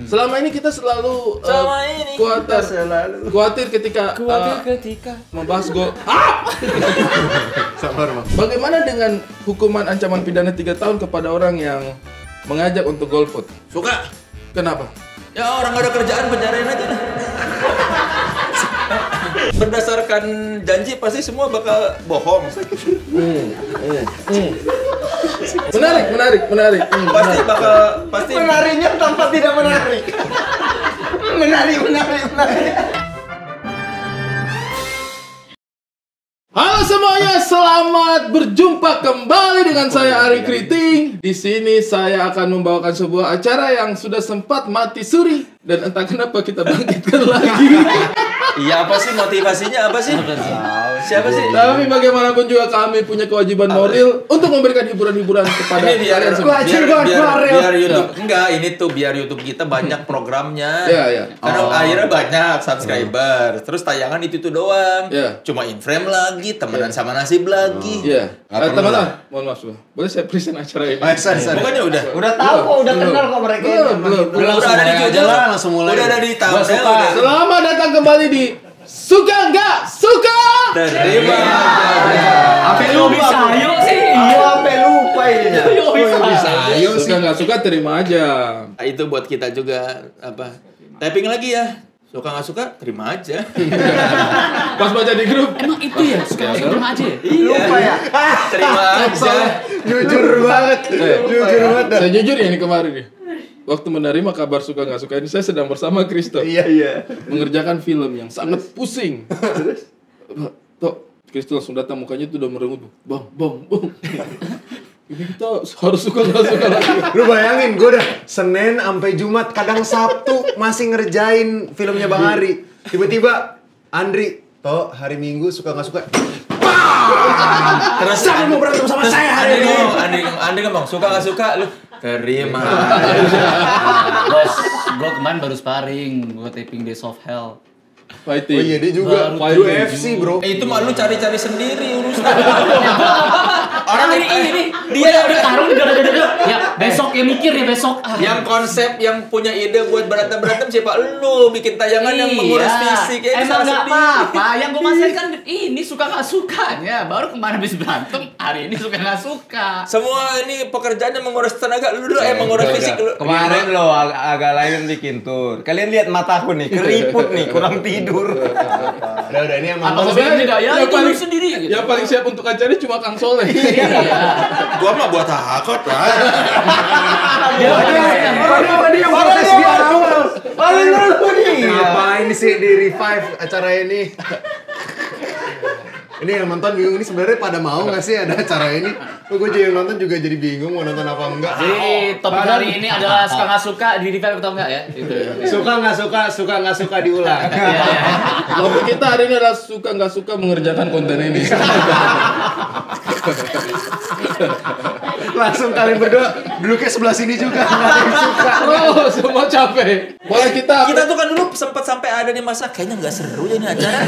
Selama ini kita selalu khawatir ketika membahas gol. Sabar, Bang. Bagaimana dengan hukuman ancaman pidana 3 tahun kepada orang yang mengajak untuk golput? Suka. Kenapa? Ya orang gak ada kerjaan penjarain aja dah. Berdasarkan janji pasti semua bakal bohong. Menarik. Pasti Menarinya tanpa tidak menarik. Menarik. Halo semuanya, selamat berjumpa kembali dengan saya Ari Kriting. Di sini saya akan membawakan sebuah acara yang sudah sempat mati suri dan entah kenapa kita bangkitkan lagi. Iya, apa sih motivasinya apa sih? Siapa sih? Tapi bagaimanapun juga kami punya kewajiban moral untuk memberikan hiburan-hiburan kepada Ini biar kalian semua. biar YouTube enggak, ini tuh biar YouTube kita banyak programnya. Iya. Karena akhirnya banyak subscriber. Terus tayangan itu doang. Iya. Cuma in frame lagi, temenan sama nasib lagi. Iya. Teman-teman, mohon maaf. Boleh saya present acara ini? Bukannya udah. Udah tahu kok, udah kenal kok mereka. Belum. Udah ada di judul, langsung mulai. Udah ada di thumbnail. Selamat datang kembali di Suka Nggak Suka. Terima. Sampai lupa yuk sih. Sampai lupa ini. Ayo suka nggak suka terima aja. Itu buat kita juga apa? Typing lagi ya. Suka nggak suka terima aja. Pas baca di grup. Emang itu ya, suka terima aja ya? Lupa ya. Terima aja. Jujur banget. Saya jujur ya ini kemarin nih. Waktu menerima kabar suka nggak suka ini saya sedang bersama Kristo. Iya. Mengerjakan film yang sangat pusing. Terus, Tok, Kristo langsung datang mukanya tuh udah merengut. Bang. Ini kita harus suka nggak suka lagi. Lu bayangin, gue udah Senin sampai Jumat, kadang Sabtu masih ngerjain filmnya Bang Ari. Tiba-tiba Andri, Tok, hari Minggu suka nggak suka? Terus Jangan mau berantem sama saya hari ini. Andi ngomong suka nggak suka lu terima. Bos, gue kemarin baru sparring, gue taping Days of Hell. Fighting. Oh iya, dia juga Baru UFC, bro. Itu mah lu cari-cari sendiri urusan. Orang ini dia udah taruh ya besok ya mikir ya besok. Yang konsep yang punya ide buat berantem siapa? Lu bikin tayangan yang menguras fisik ya. Emang nggak apa-apa. Yang gue masalah kan ini suka nggak sukanya. Baru kemarin habis berantem, hari ini suka nggak suka. Semua ini pekerjaannya menguras tenaga. Lu menguras fisik lu. Kemarin lo agak lain bikin tur. Kalian lihat mataku nih, keriput nih, kurang tidur. Udah ini yang Apa sebenarnya tidak ya? Itu lu sendiri. Yang paling siap untuk acara ini cuma Kang Soleh. Gua mah buat hakot lah. dia protes di awal. Paling dulu nih. Ngapain sih di revive acara ini? Ini yang nonton bingung, ini sebenarnya pada mau nggak sih ada acara ini? Gue jadi yang nonton juga jadi bingung mau nonton apa enggak. Jadi topik hari ini adalah suka nggak suka di revive atau enggak ya? Suka nggak suka diulang. Topik kita hari ini adalah suka nggak suka mengerjakan konten ini. Langsung kalian berdua duduknya sebelah sini juga nggak ada yang suka. Oh, semua capek. Boleh Kita tuh kan dulu sempat sampai ada di masa kayaknya nggak seru ya ini acara.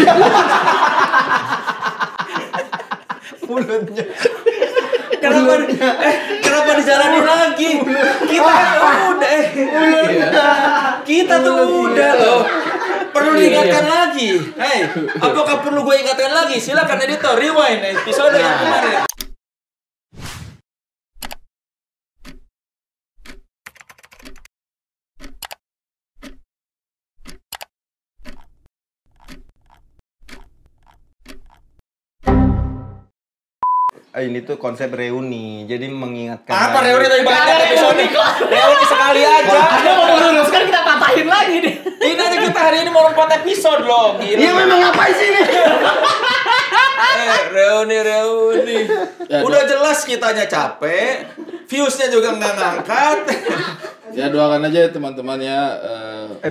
Mulutnya. Kenapa dijalanin lagi? Kita udah Kita tuh udah loh. Perlu diingatkan lagi. Hey, apakah perlu gue ingatkan lagi? Silakan editor rewind episode yang kemarin. Ini tuh konsep reuni, jadi mengingatkan. Apa reuni tadi banyak episode? Reuni sekali aja. Ada mau meluruskan kita patahin lagi nih. Ini aja kita hari ini mau 4 episode loh. Iya memang ngapain sih ini? Reuni. Udah jelas kitanya capek, viewsnya juga nggak ngangkat. Ya doakan aja ya teman-teman ya.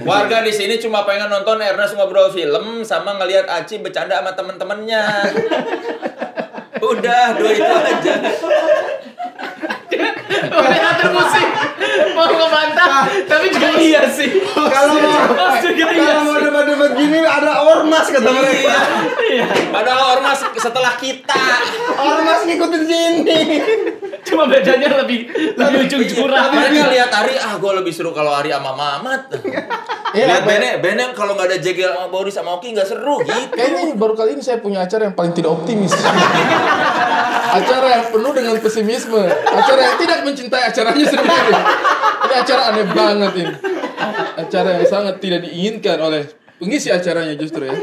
Warga di sini cuma pengen nonton Ernest ngobrol film sama ngelihat Aci bercanda sama temen-temennya. Udah, dua itu aja. Udah terpusing mau ngebantah, tapi juga iya sih. Kalau mau debat-debat gini ada ormas kata mereka. Padahal ormas setelah kita. Ormas ngikutin sini. Cuma bedanya lebih ujung jurang. Mereka lihat Ari, gue lebih seru kalau Ari sama Mamat. Lihat Bene kalau nggak ada Jegel sama Boris sama Oki nggak seru gitu. Kayaknya baru kali ini saya punya acara yang paling tidak optimis. Acara yang penuh dengan pesimisme. Acara yang tidak mencintai acaranya sendiri. Ini acara aneh banget ini. Acara yang sangat tidak diinginkan oleh pengisi acaranya justru ya.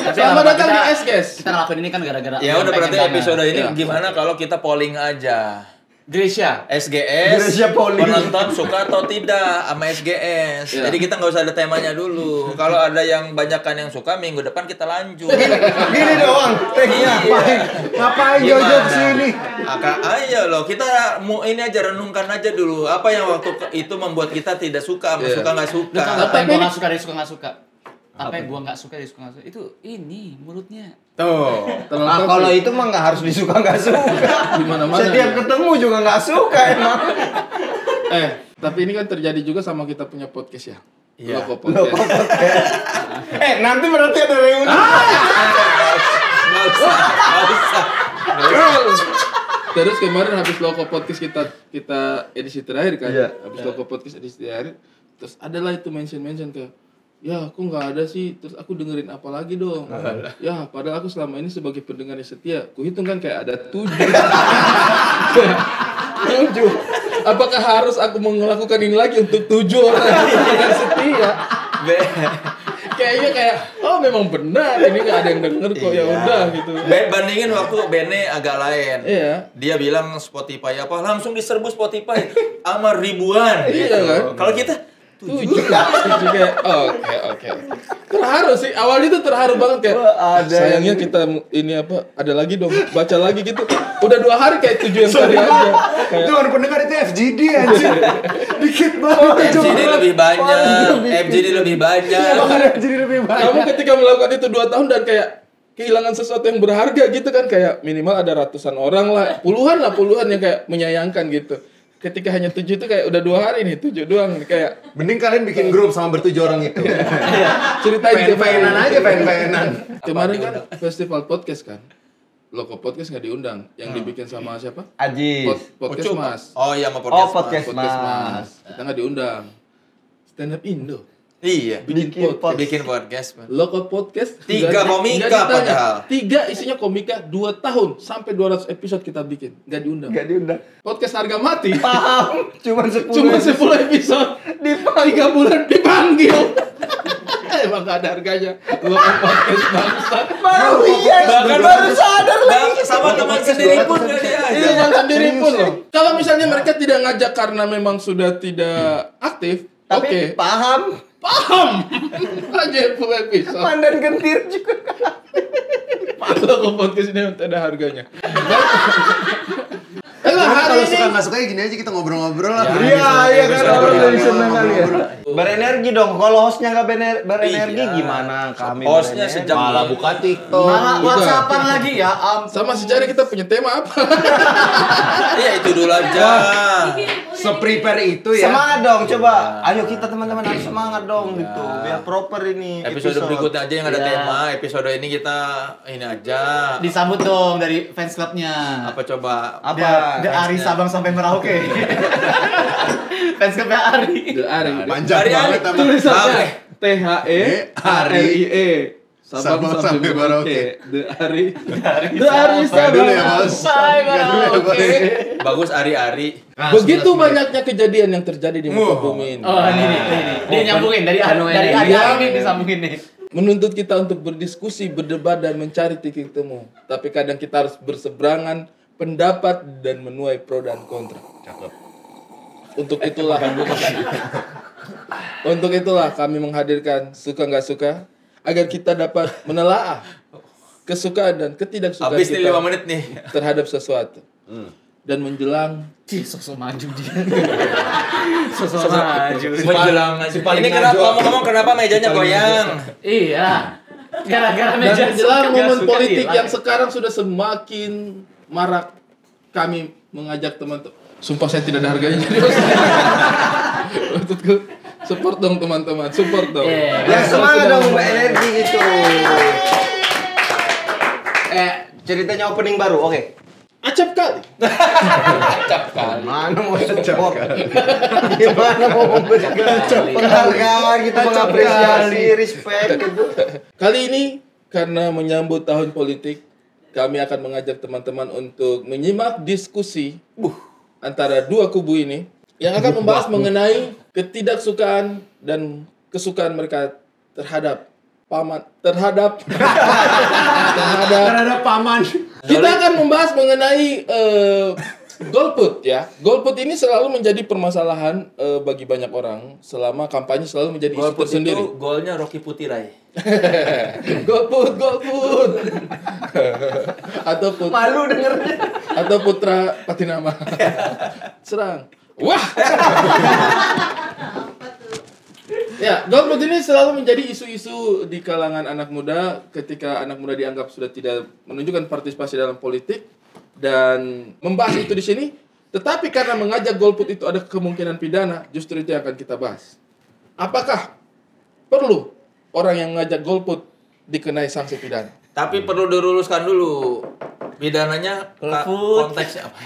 Selamat datang di SGS. Kita ngelakuin ini kan gara-gara. Ya udah berarti episode ini Ya. gimana kalau kita polling aja. Grisha. SGS Gresya polling. penonton suka atau tidak sama SGS. Ya. Jadi kita nggak usah ada temanya dulu. Kalau ada yang banyakan yang suka, minggu depan kita lanjut. Gini doang, tagnya. Ngapain Gimana? jauh-jauh kesini? Ayo loh, kita mau ini aja renungkan aja dulu. Apa yang waktu itu membuat kita tidak suka, Iya. suka nggak suka. Apa yang gue nggak suka dari suka nggak suka? Apa yang gue nggak suka dari suka nggak suka? Itu ini mulutnya. Tuh. Terlalu Kalau itu mah nggak harus disuka nggak suka. di mana-mana. Setiap ketemu juga nggak suka emang. Tapi ini kan terjadi juga sama kita punya podcast ya. Iya. Loko podcast. Nanti berarti ada reuni. Nggak usah. Terus kemarin habis Loko podcast kita edisi terakhir kan. Iya. Habis Loko podcast edisi terakhir, terus adalah itu mention kayak, ya aku nggak ada sih, terus aku dengerin apa lagi dong. Ya padahal aku selama ini sebagai pendengar yang setia, kuhitung kan kayak ada 7. 7. Apakah harus aku melakukan ini lagi untuk 7 orang yang setia? Kayaknya kayak, oh memang benar, ini nggak ada yang denger kok, ya udah gitu. Bandingin waktu Bene agak lain. Iya. Dia bilang Spotify apa, langsung diserbu Spotify sama ribuan. Iya gitu. kan? Kalau kita 7 kayak oke. Terharu sih, awalnya tuh terharu banget kayak sayangnya kita ini apa, ada lagi dong, baca lagi gitu. Udah 2 hari kayak 7 yang tadi aja. Kayak Itu orang pendengar itu FGD anjir. Dikit banget. FGD lebih banyak. FGD lebih banyak. FGD lebih banyak. kamu ketika melakukan itu 2 tahun dan kayak kehilangan sesuatu yang berharga gitu kan, kayak minimal ada ratusan orang lah, puluhan yang kayak menyayangkan gitu. Ketika hanya 7 itu kayak udah 2 hari nih, 7 doang kayak Mending kalian bikin grup sama ber-7 orang itu. ceritain Pengen-pengenan aja, pengen-pengenan. Kemarin kan festival podcast kan, Loko Podcast nggak diundang, yang dibikin sama siapa? Ajis. Podcast Ucup. Mas. Oh iya, sama Oh, podcast. podcast Mas. Mas. Kita nggak diundang. Stand Up Indo. Iya. Bikin Bikin podcast. Loko Podcast 3 nggak komika ditanya. padahal. 3 isinya komika, 2 tahun sampai 200 episode kita bikin, nggak diundang. Nggak diundang. Podcast harga mati. Paham. Cuman 10. Cuma 10 episode. 3 bulan dipanggil. Emang gak ada harganya. Loko Podcast bangsa. Baru iya. Bahkan Baru sadar lagi. sama teman sendiri pun nggak diajak. Iya, teman sendiri pun loh. Kalau misalnya mereka tidak ngajak karena memang sudah tidak aktif, Tapi oke. paham. Paham. Aja 10 episode. Pandan gentir juga. Loko Podcast ini tidak ada harganya. Kalau suka nggak suka ya gini aja kita ngobrol-ngobrol lah. Iya kan orang jadi seneng kali ya. Ngobrol. Berenergi dong. Kalau hostnya nggak berenergi Iya. gimana kami? Hostnya berenergi? sejam Malah buka TikTok. Malah bukan. WhatsAppan lagi ya. Sama sejarah kita punya tema apa? Iya itu dulu aja. Se-prepare itu ya. Semangat dong, coba. Ayo kita teman-teman harus semangat dong gitu. Biar proper ini Episode berikutnya aja yang ada Iya. tema. Episode ini kita ini aja. Disambut dong dari fans clubnya. Apa coba? Apa? The Ari Sabang sampai Merauke. Fans clubnya Ari. The Ari. Panjang Hari-hari. banget sama. Tulisannya THE Sabang sampai Merauke. The Ari. The Ari Nggak dulu ya, Bos. Sampai Nggak dulu ya, Bos. Merauke. Bagus Ari-Ari. Begitu banyaknya kejadian yang terjadi di muka bumi ini. Oh ini nih. Dia nyambungin dari dari ini. Ari ini disambungin nih. Menuntut kita untuk berdiskusi, berdebat dan mencari titik temu. Tapi kadang kita harus berseberangan pendapat dan menuai pro dan kontra. Untuk itulah kami menghadirkan suka nggak suka agar kita dapat menelaah kesukaan dan ketidaksukaan Habis nih kita 5 menit nih. terhadap sesuatu. Dan menjelang Cih, sosok maju dia. Sosok maju. Menjelang. Ini kenapa ngomong-ngomong kenapa mejanya goyang? Iya. Gara-gara dan meja menjelang suka, momen nggak suka politik hilang. yang sekarang sudah semakin marak, kami mengajak teman-teman. Sumpah saya tidak ada harganya jadi maksudku support dong teman-teman, support dong. Iya. Ya semangat dong energi itu. Ceritanya opening baru, oke. acap kali. Acap kali. Mana mau support? Gimana mau memberikan penghargaan gitu, mengapresiasi, respect gitu. Kali ini karena menyambut tahun politik, kami akan mengajak teman-teman untuk menyimak diskusi antara dua kubu ini yang akan membahas mengenai ketidaksukaan dan kesukaan mereka terhadap terhadap paman. kita akan membahas mengenai golput ya. Golput ini selalu menjadi permasalahan bagi banyak orang selama kampanye, selalu menjadi isu Golput tersendiri. itu golnya Rocky Putirai. golput atau Malu dengernya. atau Putra Patinama. Serang. Wah. Ya, golput ini selalu menjadi isu-isu di kalangan anak muda ketika anak muda dianggap sudah tidak menunjukkan partisipasi dalam politik dan membahas itu di sini. Tetapi karena mengajak golput itu ada kemungkinan pidana, justru itu yang akan kita bahas. Apakah perlu orang yang mengajak golput dikenai sanksi pidana? Tapi perlu diluluskan dulu. Pidananya Golput. konteksnya apa?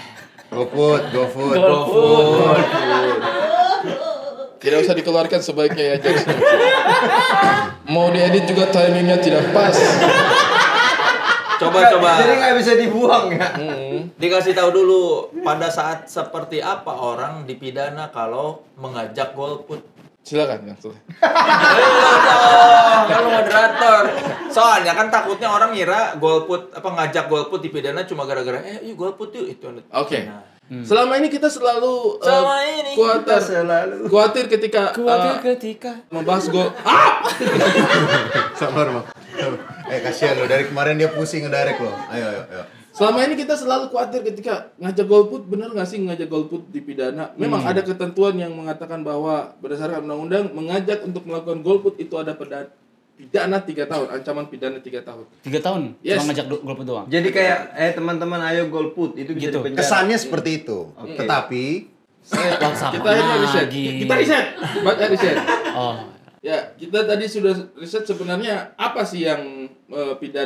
GoFood. Golput. Tidak usah dikeluarkan sebaiknya ya jokesnya. Mau diedit juga timingnya tidak pas. Coba. Jadi nggak bisa dibuang ya. Dikasih tahu dulu pada saat seperti apa orang dipidana kalau mengajak golput. Silakan Kang Soleh. Kalau moderator. Soalnya kan takutnya orang ngira golput ngajak golput dipidana cuma gara-gara yuk golput yuk itu. Oke. Nah. Selama ini kita selalu Selama ini khawatir ketika membahas gol. Sabar, Bang. Kasihan lo, dari kemarin dia pusing ngedirect lo. Ayo. Selama ini kita selalu khawatir ketika ngajak golput, benar nggak sih ngajak golput dipidana? Memang ada ketentuan yang mengatakan bahwa berdasarkan undang-undang mengajak untuk melakukan golput itu ada pidana 3 tahun, ancaman pidana 3 tahun. 3 tahun Yes. cuma ngajak golput doang. Jadi kayak teman-teman ayo golput itu bisa Gitu. dipenjara. Kesannya seperti itu. Tetapi Wah, sama Kita akhirnya riset. lagi. Kita riset. Baca riset. Oh. Ya, kita tadi sudah riset sebenarnya apa sih yang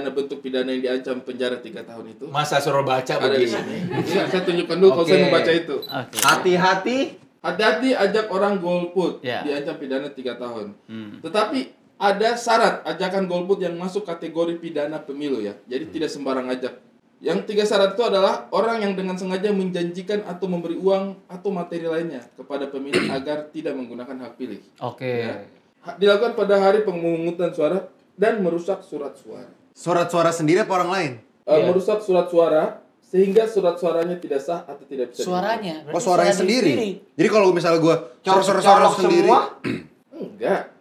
bentuk pidana yang diancam penjara 3 tahun itu? Masa suruh baca Ada di begini. sini. Iya, saya tunjukkan dulu kalau Oke. saya membaca itu. Oke. Hati-hati. Hati-hati ajak orang golput, Ya. diancam pidana 3 tahun. Tetapi ada syarat ajakan golput yang masuk kategori pidana pemilu ya. Jadi tidak sembarang ajak. Yang 3 syarat itu adalah orang yang dengan sengaja menjanjikan atau memberi uang atau materi lainnya kepada pemilih agar tidak menggunakan hak pilih. Oke. Ya. Dilakukan pada hari pemungutan suara dan merusak surat suara. surat-suara sendiri apa orang lain? Merusak surat suara sehingga surat suaranya tidak sah atau tidak bisa Suaranya. Oh, suaranya sendiri. Jadi kalau misalnya gue suara sendiri. semua. Enggak.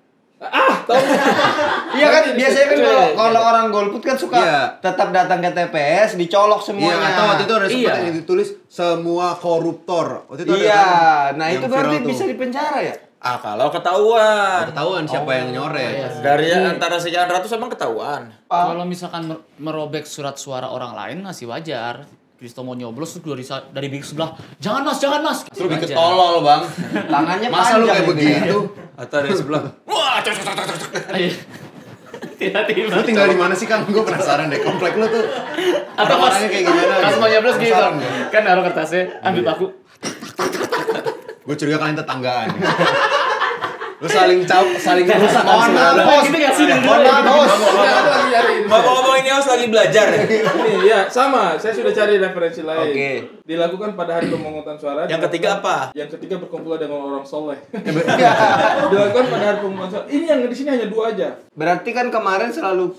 Iya kan biasanya kan kalau orang golput kan suka Iya. tetap datang ke TPS dicolok Iya, semuanya. atau waktu itu ada sempat Iya. yang ditulis semua koruptor. Waktu itu ada Iya, kan nah yang itu berarti viral tuh. bisa dipenjara ya? Kalau ketahuan. Ketahuan siapa yang nyoret. Dari antara sekian ratus emang ketahuan. Kalau misalkan merobek surat suara orang lain masih wajar. Kristo mau nyoblos tuh dari big sebelah. Jangan mas. Terus lebih Wajar. ketolol, Bang. Tangannya Masa lu panjang kayak ini ya. begitu? Atau dari sebelah. Wah, Iya. Tiba-tiba. Lu tinggal di mana sih, Kang? Gue penasaran deh. Komplek lu tuh Atau pas orang-orangnya kayak gimana? Pas gitu. mau nyoblos gitu. Penasaran gua. Kan naruh kertasnya, ambil paku. Gue curiga kalian tetanggaan. Lu saling merusak kan Mohon maaf, sebenarnya. bos. Gitu gak sih? Mohon maaf, bos. Lagi nyariin. ngomong-ngomong ini harus lagi belajar ya. Nih, ya sama. Saya sudah cari referensi lain. Oke. Dilakukan pada hari pemungutan suara. Yang ketiga apa? Yang ketiga berkumpul dengan orang soleh. Dilakukan pada hari pemungutan suara. Ini yang di sini hanya 2 aja. Berarti kan kemarin selalu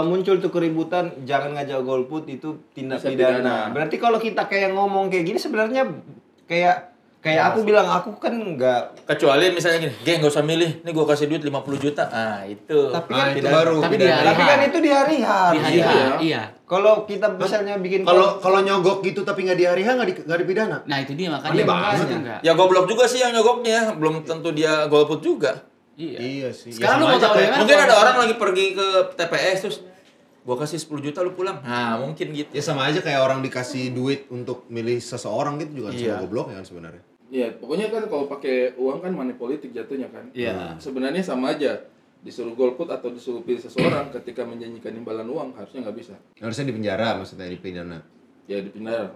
muncul tuh keributan jangan ngajak golput itu tindak Bisa pidana. pidana. Berarti kalau kita kayak ngomong kayak gini sebenarnya kayak aku bilang aku kan enggak. Kecuali misalnya gini, geng gak usah milih, nih gue kasih duit 50 juta. Ah, itu. Tapi Nah, kan itu pidana. baru. Tapi pidana. di hari Tapi kan itu di hari Di hari. hari Iya. iya. Kalau kita misalnya bikin Kalau nyogok gitu tapi nggak di hari H nggak dipidana. Nah itu dia makanya. Aneh banget. itu enggak. Ya goblok juga sih yang nyogoknya, belum tentu dia golput juga. Iya. Iya sih. Sekarang Ya, lu sama mau aja tahu kayak- ya? Mungkin ada orang lagi pergi ke TPS terus gua kasih 10 juta lu pulang. Nah, mungkin gitu. Ya sama aja kayak orang dikasih duit untuk milih seseorang gitu juga Iya. sama goblok ya kan sebenarnya. Iya, pokoknya kan kalau pakai uang kan money politik jatuhnya kan. Iya. Sebenarnya sama aja. Disuruh golput atau disuruh pilih seseorang ketika menjanjikan imbalan uang harusnya nggak bisa. Harusnya di penjara maksudnya dipidana. Ya dipindah.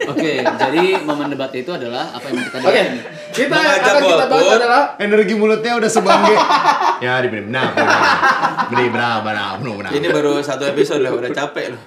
Oke, jadi momen debat itu adalah apa yang kita Oke, debatin. kita Mengajak akan kita bahas golput. adalah Energi mulutnya udah sebangge. Ya, diberi benar. Ini baru satu episode lah, udah capek loh.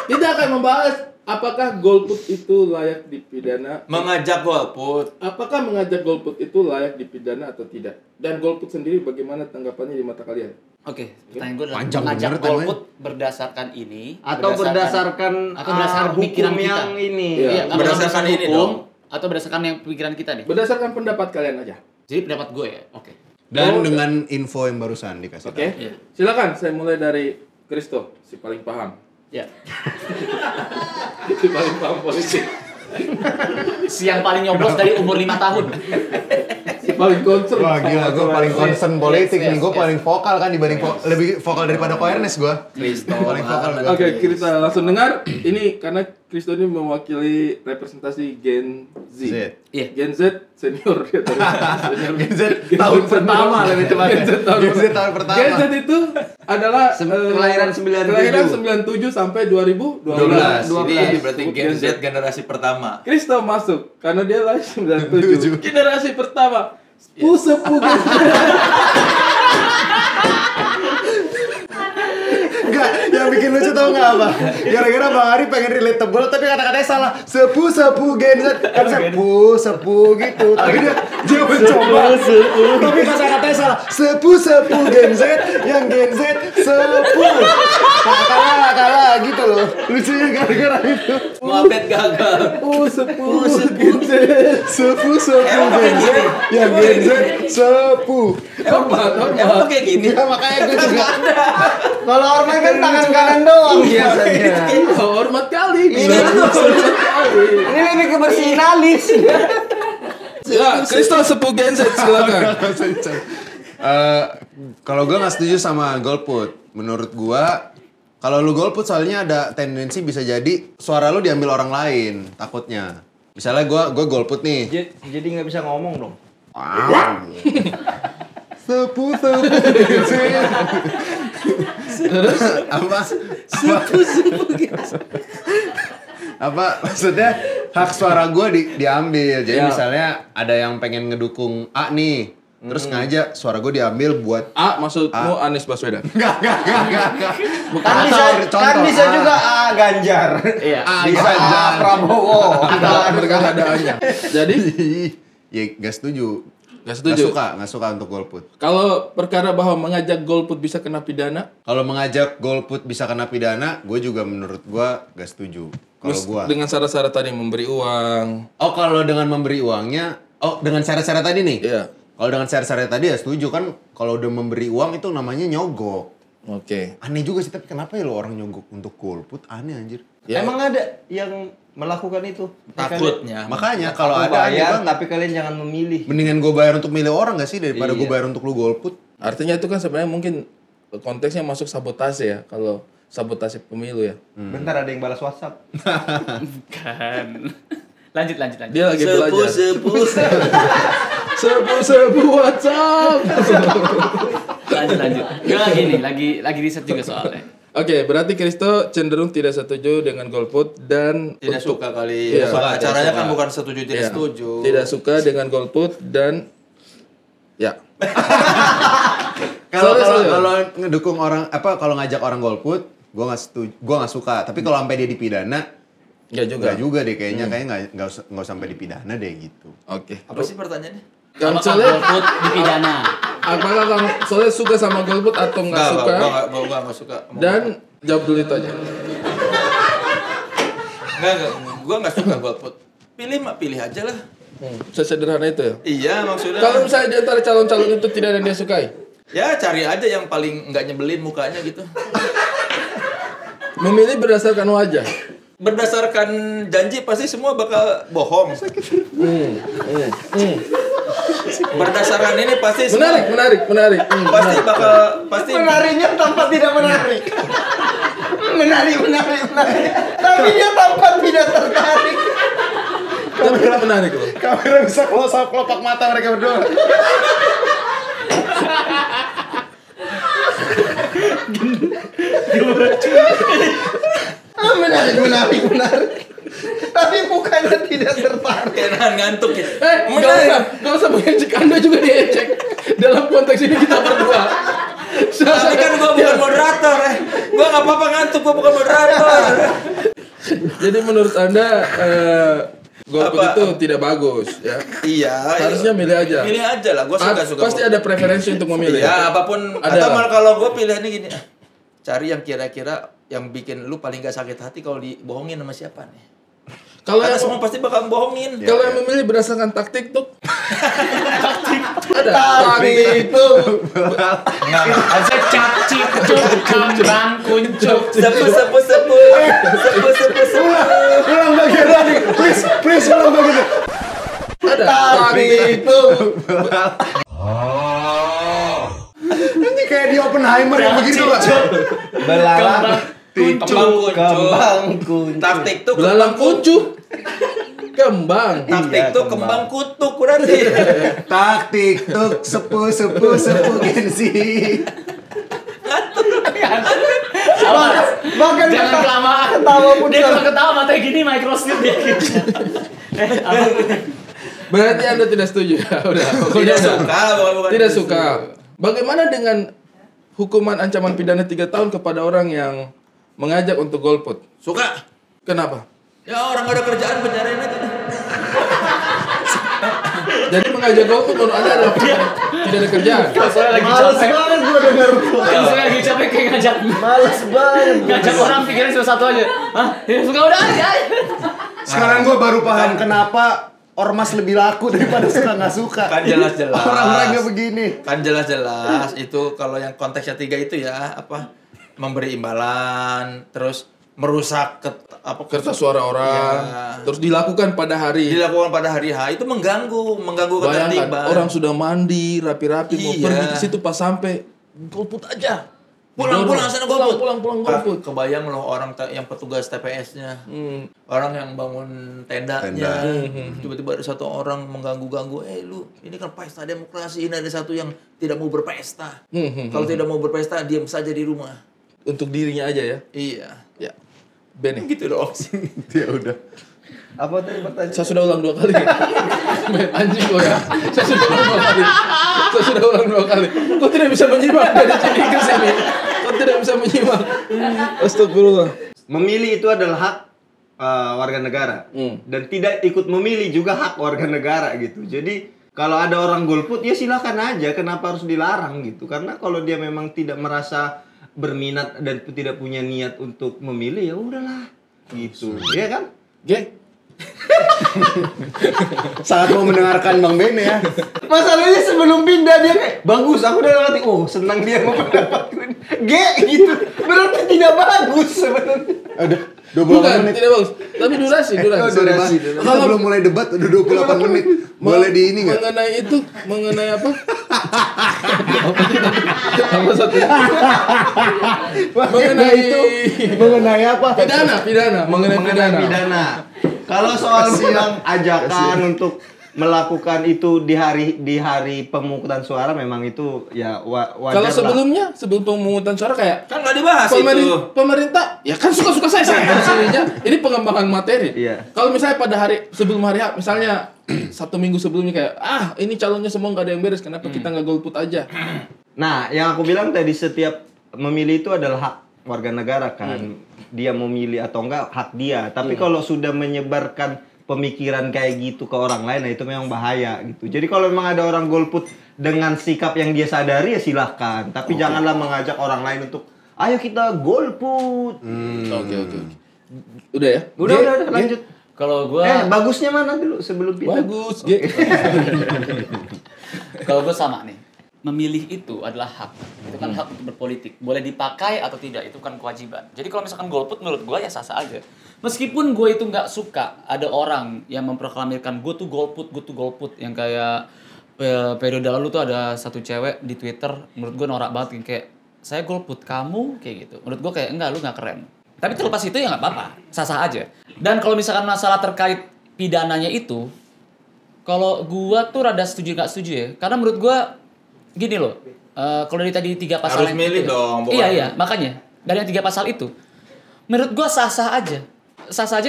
kita akan membahas apakah golput itu layak dipidana. Mengajak golput. Apakah mengajak golput itu layak dipidana atau tidak? Dan golput sendiri bagaimana tanggapannya di mata kalian? Oke, pertanyaan gue adalah Panjang mengajak bener, golput berdasarkan ini Atau berdasarkan pemikiran hukum kita. yang ini. Iya. Iya, Berdasarkan ini hukum, dong. atau berdasarkan yang pikiran kita nih. Berdasarkan pendapat kalian aja. Jadi pendapat gue ya. Oke. Dan dengan info yang barusan dikasih Oke. tahu. Iya. Silakan saya mulai dari Kristo, si paling paham. Ya. Si paling paham politik. Si yang paling nyoblos dari umur 5 tahun. Si paling concern. Wah gila, gue paling concern politik Yes, nih. Gue yes. paling vokal kan dibanding lebih vokal daripada Ko Ernest gue. Kristo. Paling vokal gue. Oke, kita langsung dengar. Ini karena Kristo ini mewakili representasi Gen Z. Z. Iya. Gen Z senior ya tadi. Senior. Gen Z tahun pertama lebih tepatnya. Gen Z tahun Gen Z tahun pertama. Gen Z itu adalah Kelahiran 97. Kelahiran 97 sampai 2012. 12. Ini berarti Gen Z generasi pertama. Kristo masuk karena dia lahir 97. Generasi pertama. Sepuh Gen Z. Enggak, yang bikin lucu tau gak apa? Gara-gara Bang Ari pengen relatable tapi kata-katanya salah. Sepuh Gen Z. Kan sepuh gitu. Tapi dia mencoba. Tapi kata-katanya salah. Sepuh Gen Z. Yang Gen Z sepuh. Kalah gitu loh. Lucunya gara-gara itu. Muhammad gagal. Sepuh Gen Z. Sepuh Emang Gen Z. gini? Yang Gen Z sepuh. Emang kayak gini? Ya makanya gue juga. Kalau Orman kan tangan kanan doang biasanya. Hormat kali. Ini lebih ke bersihin alis. Ya, Kristo sepuh Gen Z silakan. Kalau gue nggak setuju sama golput. Menurut gue, kalau lu golput soalnya ada tendensi bisa jadi suara lu diambil orang lain. Takutnya. Misalnya gue golput nih. Jadi nggak bisa ngomong dong. Sepuh Gen Z. Terus apa? Apa maksudnya hak suara gue diambil. Jadi misalnya ada yang pengen ngedukung A nih. Terus ngajak suara gue diambil buat A maksudmu Anies Baswedan. Enggak. Kan bisa juga Ganjar. Iya. Bisa Prabowo. Mereka nggak ada A-nya. Jadi Ya gak setuju. nggak setuju. Gak suka untuk golput. Kalau perkara bahwa mengajak golput bisa kena pidana, Kalau mengajak golput bisa kena pidana, gue juga menurut gue gak setuju. Kalau gue. dengan syarat-syarat tadi memberi uang. Oh kalau dengan memberi uangnya, dengan syarat-syarat tadi nih. Iya. Kalau dengan syarat-syarat tadi ya setuju kan. Kalau udah memberi uang itu namanya nyogok. Oke. Aneh juga sih, tapi kenapa ya lo orang nyogok untuk golput? Aneh anjir. Ya. Emang ada yang melakukan itu? Takutnya. Makanya kalau Aku ada aneh bayar, banget. tapi kalian jangan memilih. Mendingan gue bayar untuk milih orang gak sih daripada gue Iya. bayar untuk lu golput? Artinya itu kan sebenarnya mungkin konteksnya masuk sabotase ya. Kalau sabotase pemilu ya. Bentar ada yang balas WhatsApp. Kan. Lanjut. Dia lagi belajar. Sepuh. Sebu WhatsApp. Lanjut. Gue lagi riset juga soalnya. Oke, berarti Kristo cenderung tidak setuju dengan golput dan Tidak untuk- suka kali. Iya, Soal tidak acaranya suka. kan bukan setuju tidak Iya. setuju. Tidak suka dengan golput dan ya. Kalau Soalnya- kalau ngedukung orang kalau ngajak orang golput, gue nggak suka. Tapi kalau sampai dia dipidana, Enggak juga. nggak juga deh kayaknya nggak sampai dipidana deh gitu. Oke. Apa sih pertanyaannya? Kan Apakah soalnya golput dipidana? apakah kamu soalnya suka sama golput atau nggak suka? Gua nggak suka. Dan jawab dulu itu aja. Enggak, gua nggak suka golput. Pilih aja lah. Sesederhana itu ya. Iya, maksudnya. Kalau misalnya di antara calon-calon itu tidak ada yang dia sukai, Ya cari aja yang paling nggak nyebelin mukanya gitu. memilih berdasarkan wajah. Berdasarkan janji pasti semua bakal bohong. Berdasarkan ini pasti semua Menarik. pasti Menariknya tampak tidak menarik. menarik. Tapi dia tampak tidak tertarik. Tapi menarik loh. Kamera bisa close up kelopak mata mereka berdua. Menarik. Beneran ngantuk ya. Gak usah mengejek, Anda juga diejek. Dalam konteks ini kita berdua. Tapi kan gue bukan moderator. Gue nggak apa-apa ngantuk, gue bukan moderator. Jadi menurut Anda golput itu tidak bagus ya? Iya. Harusnya milih aja. Milih aja lah, gue suka. Pasti ada preferensi untuk memilih. Iya, apapun. Ada. Atau malah kalau gue pilihannya gini, cari yang kira-kira yang bikin lu paling gak sakit hati kalau dibohongin sama siapa nih? Kalau Karena yang semua pasti bakal bohongin. kalau yang memilih berdasarkan taktik tuh ada taktik tuh Ada cacik, cuk, kambang, kuncup. Sepu. Ulang bagian lagi. Please ulang bagian. ada taktik tuh Ini kayak di Oppenheimer yang begitu Pak. Belalang Kembang kuncup. Taktik tuh belalang kuncup kembang Taktik tuh kembang kutuk berarti. Taktik tuk sepu Gensi. Bahkan Jangan kelamaan. ketawa pun Dia kalau ketawa matanya gini microslip dia gitu. berarti Anda tidak setuju ya udah pokoknya Tidak suka, bukan tidak suka. Bagaimana dengan hukuman ancaman pidana 3 tahun kepada orang yang mengajak untuk golput? Suka. Kenapa? Ya orang gak ada kerjaan penjarain aja. Jadi mengajak golput menurut Anda adalah tidak ada kerjaan. Soalnya lagi Males capek. banget gua denger. Soalnya lagi capek kayak ngajak. Males banget. Ngajak orang pikirin cuma satu aja. Hah? Ya suka udah aja. Sekarang gua baru paham kenapa ormas lebih laku daripada suka nggak suka. Kan jelas-jelas. Orang-orangnya begini. Kan jelas-jelas itu kalau yang konteksnya 3 itu ya apa? Memberi imbalan, terus merusak Kertas suara orang, Ya. terus dilakukan pada hari. dilakukan pada hari H itu mengganggu Bayangkan ketertiban. orang sudah mandi rapi-rapi mau Iya. pergi ke situ pas sampai golput aja. pulang sana golput. pulang golput. Kebayang loh orang yang petugas TPS-nya. Orang yang bangun tendanya. Tiba-tiba ada satu orang mengganggu-ganggu, lu ini kan pesta demokrasi, ini ada satu yang tidak mau berpesta. Kalau tidak mau berpesta, diam saja di rumah. Untuk dirinya aja ya. Iya. Ya. Bene. Gitu dong. Ya udah. Apa tadi pertanyaan? Saya sudah ulang 2 kali. Anjing lo ya. Saya sudah ulang 2 kali. Kok tidak bisa menyimak dari sini ke sini? Kok tidak bisa menyimak? Astagfirullah. Memilih itu adalah hak warga negara. Dan tidak ikut memilih juga hak warga negara gitu. Jadi kalau ada orang golput ya silakan aja. Kenapa harus dilarang gitu? Karena kalau dia memang tidak merasa berminat dan tidak punya niat untuk memilih ya udahlah gitu. Iya kan? Geng. Sangat mau mendengarkan Bang Bene ya. Masalahnya sebelum pindah dia kayak bagus, aku udah ngerti. Oh, senang dia mau pendapatku. Gitu. Berarti tidak bagus sebenarnya. Udah 28 Bukan, menit. tidak bagus. Tapi durasi. Sorry, Mas. Kita belum mulai debat udah 28 menit. Boleh di ini enggak? Mengenai apa? Apa satu? Mengenai apa? Mengenai Pidana. Kalau soal bilang ajakan untuk melakukan itu di hari pemungutan suara memang itu ya wajar. Kalau sebelum pemungutan suara kayak Kan nggak dibahas itu. pemerintah ya kan suka-suka saya sininya. Ini pengembangan materi. Iya. Kalau misalnya pada sebelum hari H, misalnya 1 minggu sebelumnya kayak ini calonnya semua nggak ada yang beres, kenapa kita nggak golput aja? Nah, yang aku bilang tadi setiap memilih itu adalah hak warga negara kan. Dia mau milih atau enggak hak dia. Tapi kalau sudah menyebarkan pemikiran kayak gitu ke orang lain, nah itu memang bahaya gitu. Jadi kalau memang ada orang golput dengan sikap yang dia sadari ya silahkan. Tapi janganlah mengajak orang lain untuk ayo kita golput. Oke. Udah ya? Udah lanjut. Kalau gua Bagusnya mana dulu sebelum pindah? Bagus. Kalau gue sama nih, memilih itu adalah hak. Itu kan hak untuk berpolitik. Boleh dipakai atau tidak, itu kan kewajiban. Jadi kalau misalkan golput menurut gue ya sah-sah aja. Meskipun gue itu nggak suka ada orang yang memproklamirkan gue tuh golput. Yang kayak periode lalu tuh ada satu cewek di Twitter, menurut gue norak banget. Kayak, saya golput, kamu? Kayak gitu. Menurut gue kayak, enggak, lu nggak keren. Tapi terlepas itu ya nggak apa-apa. Sah-sah aja. Dan kalau misalkan masalah terkait pidananya itu, kalau gue tuh rada setuju nggak setuju ya. Karena menurut gue gini loh, kalau dari tadi 3 pasal Harus milih dong, Iya, makanya dari yang 3 pasal itu, menurut gue sah-sah aja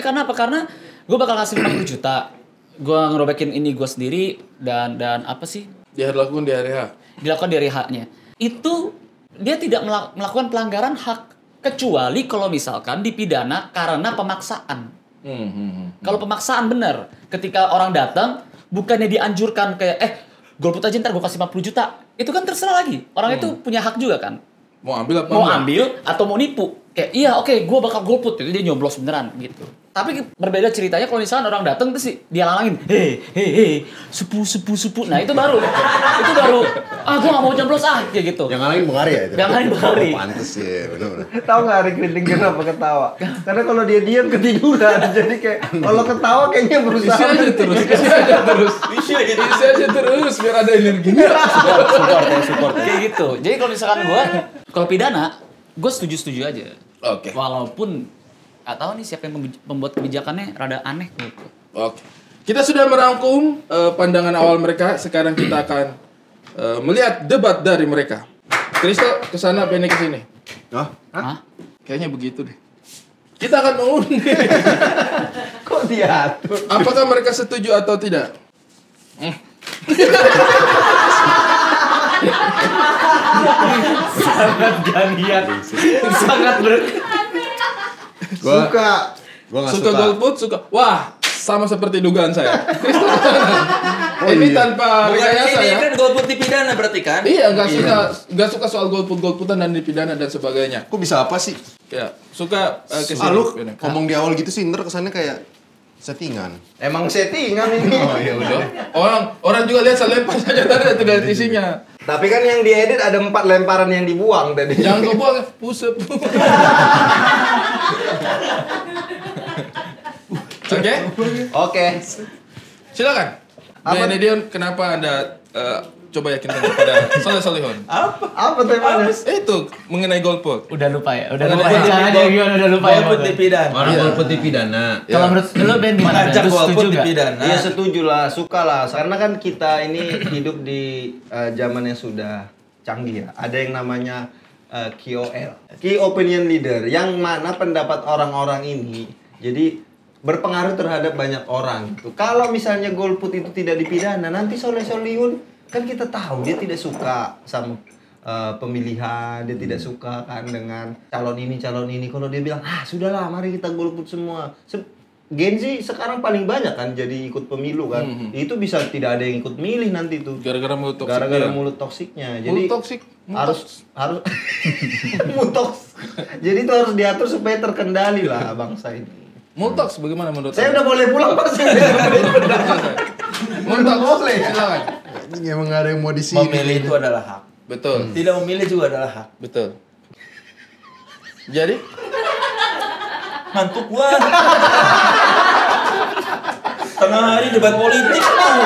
karena apa? Karena gue bakal ngasih 50 juta, Gua ngerobekin ini gua sendiri dan apa sih? Dilakukan di hari H. Dilakukan dari haknya. Itu dia tidak melakukan pelanggaran hak kecuali kalau misalkan dipidana karena pemaksaan. Kalau pemaksaan benar, ketika orang datang bukannya dianjurkan kayak golput aja ntar gue kasih 50 juta. Itu kan terserah lagi. Orang itu punya hak juga kan. Mau ambil apa? Mau ambil atau mau nipu. Kayak iya oke, gue bakal golput. Jadi dia nyoblos beneran gitu. Tapi berbeda ceritanya kalau misalkan orang datang terus dia lalangin, hei, sepu. Nah itu baru, gue gak mau nyoblos kayak gitu. Yang lain Bang Ari ya itu. Yang lain Bang Ari. Pantes ya, benar-benar. Tahu nggak Ari Kriting kenapa ketawa? Karena kalau dia diam ketiduran, jadi kayak kalau ketawa kayaknya berusaha. Isi aja terus biar ada energinya. Support. Kayak gitu. Jadi kalau misalkan kalau pidana, gue setuju aja. Oke. Walaupun gak tahu nih siapa yang membuat kebijakannya rada aneh gitu. Oke. Kita sudah merangkum pandangan awal mereka. Sekarang kita akan melihat debat dari mereka. Kristo kesana, Benny kesini. Hah? Kayaknya begitu deh. Kita akan mengundi. Kok diatur? Apakah mereka setuju atau tidak? Sangat janian. Sangat Suka. Gua nggak Suka golput, suka. Wah, sama seperti dugaan saya. Kristo Oh, ini iya. tanpa Bukan rekayasa ini ya. kan golput dipidana berarti kan? Iya, nggak suka soal golputan dan dipidana dan sebagainya. Kok bisa apa sih? Ya, suka kesini. Lu ngomong di awal gitu sih, ntar kesannya kayak settingan. Emang settingan ini. Oh iya udah. Orang juga lihat saya lempar saja tadi tidak ada isinya. Tapi kan yang diedit ada 4 lemparan yang dibuang tadi. Jangan kau buang, pusep. Oke, Oke. silakan. Apa? Dion, kenapa Anda coba yakinkan kepada Soleh Solihun? Apa temanya? Itu mengenai golput. Udah lupa ya. Udah Golput lupa. Caranya gimana udah lupa ya. Golput dipidana. Orang golput dipidana. Kalau menurut lu Ben gimana? Mengajak Lu golput setuju nggak? dipidana. Iya setuju lah, suka lah. Karena kan kita ini hidup di zaman yang sudah canggih ya. Ada yang namanya KOL, Key Opinion Leader, yang mana pendapat orang-orang ini jadi berpengaruh terhadap banyak orang. Gitu. Kalau misalnya golput itu tidak dipidana, nanti Soleh Solihun kan kita tahu dia tidak suka sama pemilihan, dia tidak suka kan dengan calon ini. Kalau dia bilang, sudahlah, mari kita golput semua. Gen Z sekarang paling banyak kan jadi ikut pemilu kan. Itu bisa tidak ada yang ikut milih nanti tuh. Gara-gara mulut toksik. Gara-gara dia. mulut toksiknya. Jadi Mulut toksik. harus mutoks. Jadi itu harus diatur supaya terkendali lah bangsa ini. Multox bagaimana menurut Saya Anda? udah boleh pulang Pak. Multox boleh. silakan. Ini emang gak ada yang mau di sini. Memilih itu adalah hak. Betul. Tidak memilih juga adalah hak. Betul. Jadi Ngantuk gua. Tengah hari debat politik tuh.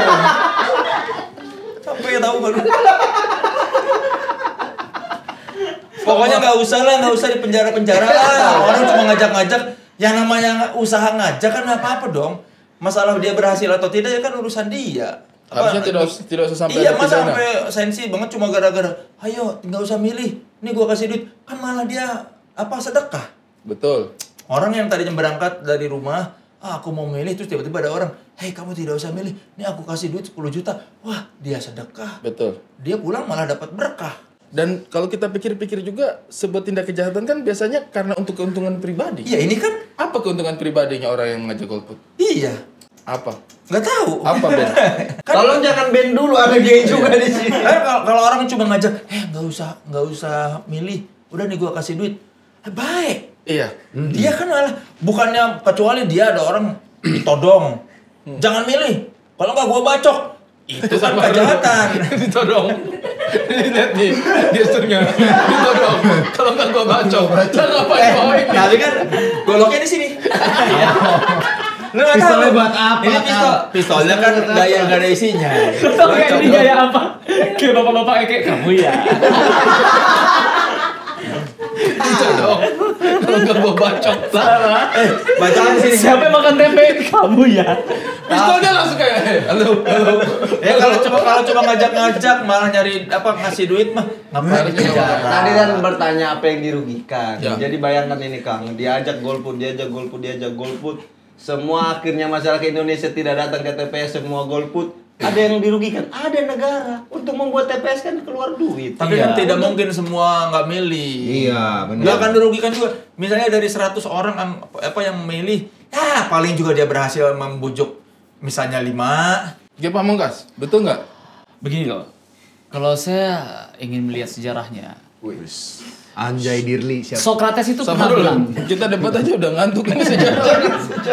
Capek tahu baru. Pokoknya nggak usah di penjara lah. Orang cuma ngajak-ngajak. Yang namanya usaha ngajak kan nggak apa-apa dong. Masalah dia berhasil atau tidak ya kan urusan dia. harusnya tidak usah sampai iya, ada masa pidana. sampai sensi banget cuma gara-gara ayo nggak usah milih, nih gua kasih duit, kan malah dia sedekah. Betul. Orang yang tadinya berangkat dari rumah, aku mau milih, terus tiba-tiba ada orang, hei kamu tidak usah milih, nih aku kasih duit 10 juta, wah dia sedekah. Betul. Dia pulang malah dapat berkah. Dan kalau kita pikir-pikir juga, sebuah tindak kejahatan kan biasanya karena untuk keuntungan pribadi. Iya ini kan, Apa keuntungan pribadinya orang yang ngajak golput? iya, Apa? nggak tahu. Apa, Ben? Tolong jangan band dulu, ada gay juga di sini. Kalau orang cuma ngajak, nggak usah milih, udah nih gua kasih duit, baik. Iya. Dia kan malah bukannya, kecuali dia ada orang ditodong, jangan milih, kalau nggak gua bacok, itu kan kejahatan. Ditodong. Lihat nih, gesturnya. Ditodong. Kalau nggak gua bacok. Lah ngapain bawa ini? Tapi kan goloknya di sini. Lu nggak tahu. Pistolnya buat apa, Ini pistolnya kan nggak ada isinya. Kayak ini gaya apa? Kayak bapak-bapak kayak kamu ya. Ditodong. Kalau nggak gua bacok. Lah. Bacaan sini. Siapa yang makan tempe? Kamu ya. Pistolnya langsung kayak, halo. Ya kalau cuma ngajak-ngajak malah nyari ngasih duit mah ngapain Harus bicara. Tadi kan bertanya apa yang dirugikan. Ya. Jadi bayangkan ini Kang, diajak golput. semua akhirnya masyarakat Indonesia tidak datang ke TPS, semua golput, ada yang dirugikan, ada negara untuk membuat TPS kan keluar duit. Tapi kan tidak mungkin semua nggak milih. Iya, benar. Nggak akan dirugikan juga. Misalnya dari 100 orang yang memilih, ya paling juga dia berhasil membujuk misalnya 5. Pak Pamungkas, betul nggak? Begini loh, kalau saya ingin melihat sejarahnya, Anjay Dirli siapa? Sokrates itu Sama pernah dulu. bilang, Kita debat aja udah ngantuk ini sejarah.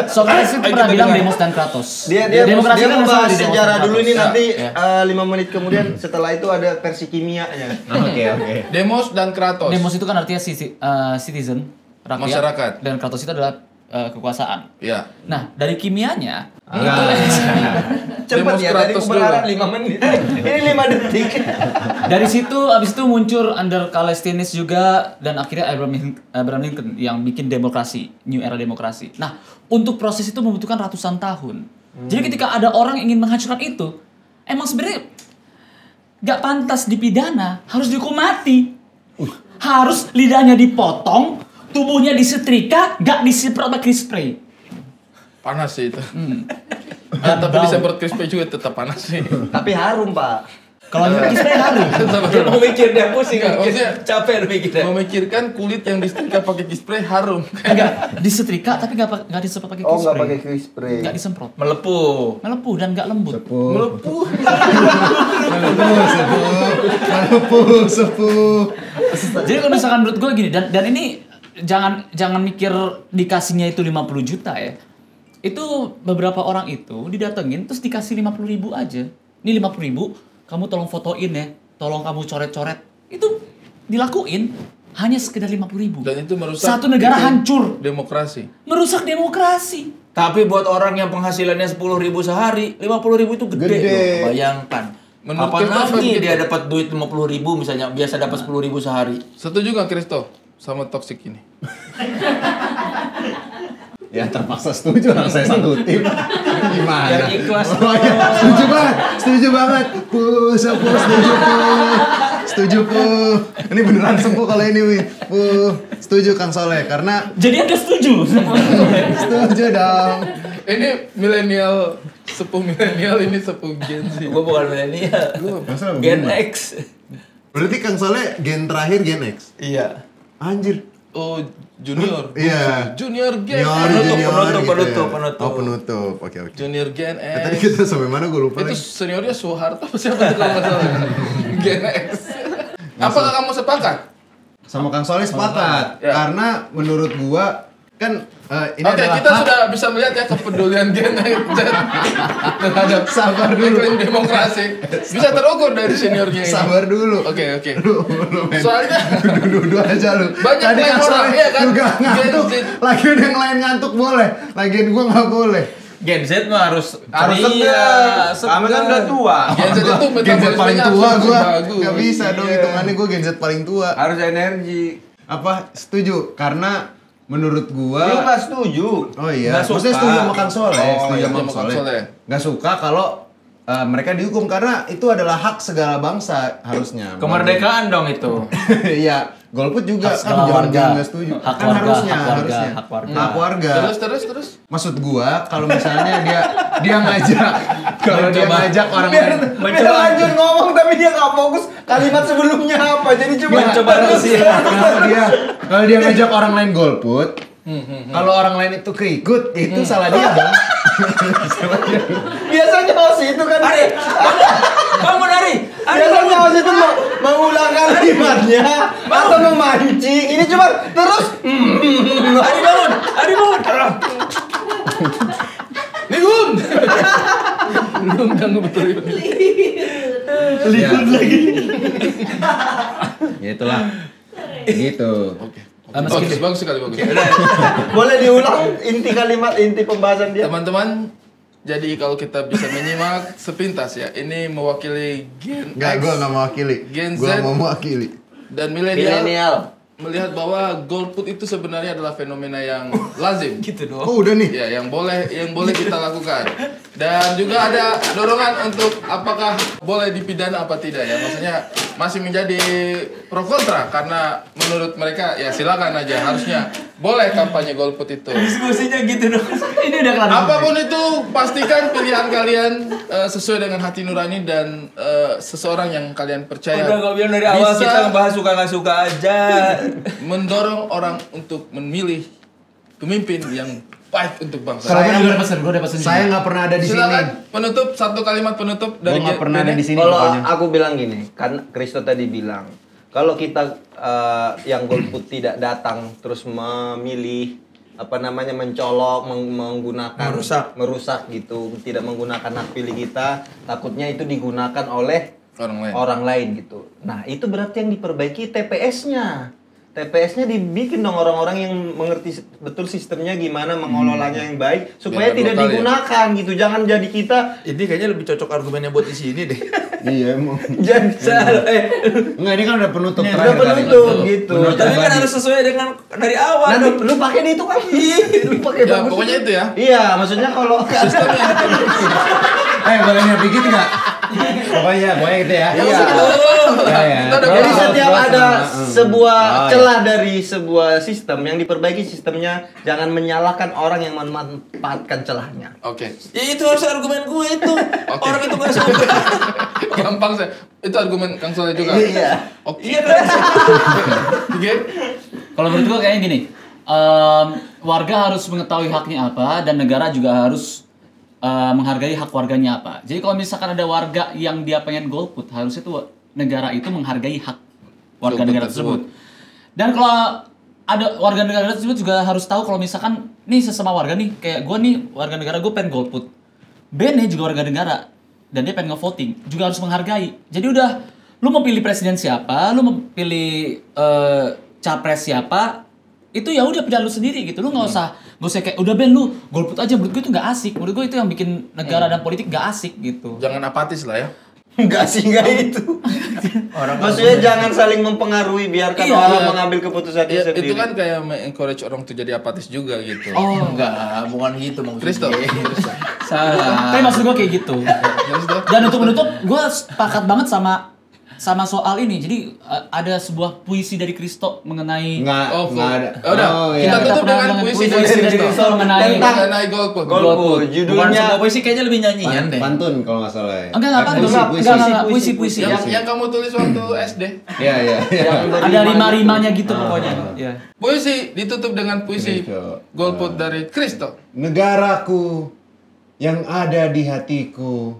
Sokrates itu Ayo pernah kita bilang dengar. Demos dan Kratos. Dia Demokrasi kan membahas masalah di Demos sejarah dan dulu Kratos. ini nanti Ya. 5 menit kemudian setelah itu ada versi kimianya. Oke. Demos dan Kratos. Demos itu kan artinya citizen, rakyat, Masyarakat. dan Kratos itu adalah kekuasaan. Ya. Nah, dari kimianya, Cepat Demos ya, tadi Kratos aku berharap dulu. 5 menit. Ini 5 detik. dari situ abis itu muncul Under Calestines juga, dan akhirnya Abraham Lincoln yang bikin demokrasi, New Era demokrasi. Nah, untuk proses itu membutuhkan ratusan tahun. Jadi ketika ada orang yang ingin menghancurkan itu, emang sebenarnya gak pantas dipidana, harus dihukum mati. Harus lidahnya dipotong, tubuhnya disetrika, gak disemprot pakai spray. Panas sih itu. Tapi disemprot crispy juga tetap panas sih. Tapi harum, Pak. Kalau pakai spray harus. Dia mau mikir, dia pusing. Enggak, maksudnya Capek lu mikirnya. memikirkan kulit yang disetrika pakai spray harum. Enggak, disetrika tapi enggak disemprot pakai Oh, spray. nggak pakai spray. Enggak disemprot. Melepuh. Melepuh dan enggak lembut. Melepuh. Sepuh. Jadi kalau misalkan menurut gue gini, dan ini jangan mikir dikasihnya itu 50 juta ya. Itu beberapa orang itu didatengin terus dikasih 50.000 aja. Ini 50.000, kamu tolong fotoin ya, tolong kamu coret-coret. Itu dilakuin hanya sekedar 50.000. Dan itu merusak Satu negara hancur, demokrasi. merusak demokrasi. Tapi buat orang yang penghasilannya 10.000 sehari, 50.000 itu gede, Gede. loh. Bayangkan. Menurut Kapan kita lagi begitu. dia dapat duit 50.000 misalnya, biasa dapat 10.000 sehari. Setuju gak Kristo sama toxic ini? Ya terpaksa setuju orang saya sanggutin. Gimana? Yang ikhlas. Oh, iya. Setuju banget. Setuju pu. Ini beneran sempuh kalau ini wih. Setuju Kang Soleh karena Jadi Anda setuju? setuju dong. Ini milenial, sepuh milenial, ini sepuh Gen Z. Gue bukan milenial. Masa Gen begini? X. Berarti Kang Soleh gen terakhir Gen X. Iya. Anjir. Oh, junior. Iya. Junior Gen Penutup, X. penutup. Oh, penutup. Oke. Junior Gen Tadi X. kita sampai mana gue lupa Itu lagi. seniornya Soeharto apa siapa tuh kalau nggak salah? Gen X. Apakah kamu sepakat? Sama Kang Soleh sepakat. Ya. Karena menurut gua kan ini Oke, adalah kita hak. sudah bisa melihat ya kepedulian Gen X terhadap Sabar dulu. iklim demokrasi. Bisa terukur dari seniornya ini. Sabar dulu. Oke. Lu men. Soalnya Duduk aja lu. Banyak Tadi lain Kang orang, Soleh iya kan? juga ngantuk. Gen Z. Lagian yang lain ngantuk boleh. Lagian gua nggak boleh. Gen Z mah harus Ceria. Kami kan udah tua. Gen Z itu Gen Z paling metabolismenya tua absolut gua. bagus. Nggak bisa dong Iya. hitungannya gua Gen Z paling tua. Harus energi. Apa? Setuju? Karena menurut gua Lu nggak setuju? Oh iya, Nggak maksudnya suka. setuju sama Kang Soleh, Oh, setuju iya, sama sama Kang Kang Soleh. Soleh. Nggak suka kalau mereka dihukum karena itu adalah hak segala bangsa harusnya. Kemerdekaan dong itu. Iya, golput juga Hak kan segala warga. jangan nggak setuju. Hak Kan warga, harusnya, hak warga, harusnya. hak warga. Hak warga. Terus. Maksud gua kalau misalnya dia ngajak kalau dia Mencoba. ngajak orang Biar lain lanjut ngomong tapi dia nggak fokus kalimat sebelumnya apa. Jadi cuma Mencoba terus ya. kalau dia ngajak orang lain golput, kalau orang lain itu keikut, itu salah dia dong. Biasanya host itu kan Ari, bangun Ari. biasanya host itu mengulang kalimatnya atau memancing. Ini cuma terus Ari bangun. Nigun. Belum ganggu betul itu. Lihat lagi. Ya itulah. Gitu. Bagus sekali. boleh diulang inti kalimat inti pembahasan dia. Teman-teman, jadi kalau kita bisa menyimak sepintas ya, ini mewakili Gen Enggak, X gua nggak mewakili. Gen Gua Z. mau mewakili. dan milenial Milenial. melihat bahwa golput itu sebenarnya adalah fenomena yang lazim. Gitu dong. Oh, udah nih. Ya, yang boleh kita lakukan. Dan juga ada dorongan untuk apakah boleh dipidana apa tidak ya. Maksudnya masih menjadi pro kontra karena menurut mereka ya silakan aja, harusnya boleh kampanye golput itu. Diskusinya gitu dong. Ini udah kelar. Apapun itu, pastikan pilihan kalian sesuai dengan hati nurani dan seseorang yang kalian percaya. Udah gak bilang dari awal bisa kita ngebahas suka nggak suka aja. mendorong orang untuk memilih pemimpin yang baik untuk bangsa. Saya Gue udah pesen. Saya nggak pernah ada di sini. Silakan penutup, satu kalimat penutup Gue dari nggak pernah ada di sini. Kalau pokoknya. aku bilang gini, kan Kristo tadi bilang, kalau kita yang golput tidak datang terus memilih mencolok, menggunakan merusak gitu, tidak menggunakan hak pilih kita, takutnya itu digunakan oleh orang lain gitu. Nah, itu berarti yang diperbaiki TPS-nya. TPS-nya dibikin dong orang-orang yang mengerti betul sistemnya gimana mengelolanya yang baik supaya Biar tidak lokal, digunakan gitu. Jangan jadi kita Ini kayaknya lebih cocok argumennya buat di sini deh. Iya emang. jangan salah. Enggak, ini kan udah penutup Udah terakhir. penutup gitu. Tapi kan harus sesuai dengan dari awal. Nah, lu pakai di itu kan? Lu pakai Ya, bagus. pokoknya itu ya. Iya, maksudnya kalau Sistem yang diperbaiki. Boleh nyampe gitu nggak? Pokoknya gitu ya. Iya. Kita udah Jadi paham. setiap ada sebuah celah dari sebuah sistem yang diperbaiki sistemnya, jangan menyalahkan orang yang memanfaatkan celahnya. Oke. Ya itu harus argumen gue itu. Orang itu nggak suka. Gampang saya. Itu argumen Kang Soleh juga. Iya. Oke. Iya kan? Oke. Kalau menurut gue kayaknya gini, warga harus mengetahui haknya apa dan negara juga harus menghargai hak warganya apa. Jadi kalau misalkan ada warga yang dia pengen golput, harusnya tuh negara itu menghargai hak warga negara tersebut. Dan kalau ada warga negara tersebut juga harus tahu kalau misalkan nih sesama warga nih, kayak gue nih warga negara, gue pengen golput. Ben nih juga warga negara dan dia pengen nge-voting, juga harus menghargai. Jadi udah, lu mau pilih presiden siapa, lu mau pilih capres siapa, itu ya udah pilihan lu sendiri gitu. Lu nggak usah kayak udah Ben lu golput aja. Menurut gue itu nggak asik. Menurut gue itu yang bikin negara dan politik nggak asik gitu. Jangan apatis lah ya. Enggak sih, enggak itu. Maksudnya jangan saling mempengaruhi, biarkan Iya. orang mengambil keputusan Ya, sendiri. itu kan kayak encourage orang untuk jadi apatis juga gitu. Oh enggak, bukan gitu maksudnya. Kristo. Salah. Tapi maksud gue kayak gitu. Dan untuk menutup, gue sepakat banget sama soal ini. Jadi ada sebuah puisi dari Kristo mengenai Nggak ada. Udah, kita iya. tutup dengan puisi dari Kristo mengenai mengenai golput. Golput. Bukan Judulnya semua puisi kayaknya lebih nyanyian deh. Pantun kalau nggak salah ya. enggak puisi. Yang kamu tulis waktu SD. Iya. Ada rima-rimanya gitu pokoknya. Ya. Puisi ditutup dengan puisi Kristo. golput dari Kristo. Negaraku yang ada di hatiku,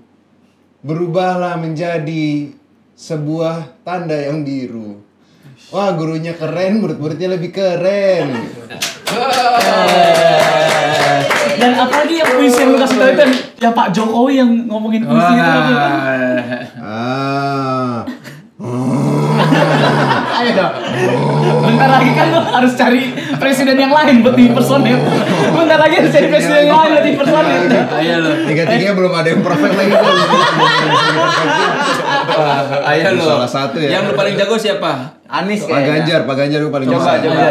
berubahlah menjadi sebuah tanda yang biru. Wah, gurunya keren, murid-muridnya lebih keren. Dan apalagi yang puisi yang lu kasih tau itu yang Pak Jokowi yang ngomongin puisi itu. Ah. Ayo dong. Bentar lagi kan lu harus cari presiden yang lain buat diimpersonate. Bentar lagi harus cari presiden yang lain buat diimpersonate. Ayo lo. Tiga-tiganya belum ada yang perfect lagi. Ayo lo. Salah satu ya. Yang lu paling jago siapa? Anies Pak Ganjar gue paling Coba, bisa. coba.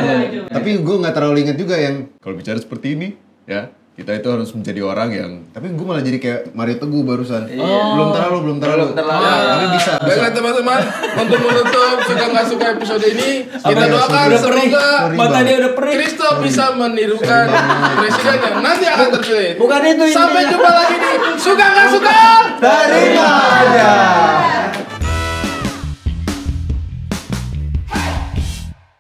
Tapi gue nggak terlalu ingat juga yang kalau bicara seperti ini, ya kita itu harus menjadi orang yang. Tapi gue malah jadi kayak Mario Teguh barusan. Belum terlalu. Tapi bisa. Baiklah teman-teman, untuk menutup suka nggak suka episode ini, kita doakan Udah perih. semoga Mata dia udah perih. Kristo bisa menirukan presiden yang nanti akan terpilih. Bukan itu intinya. Sampai jumpa lagi di suka nggak suka. Terima aja.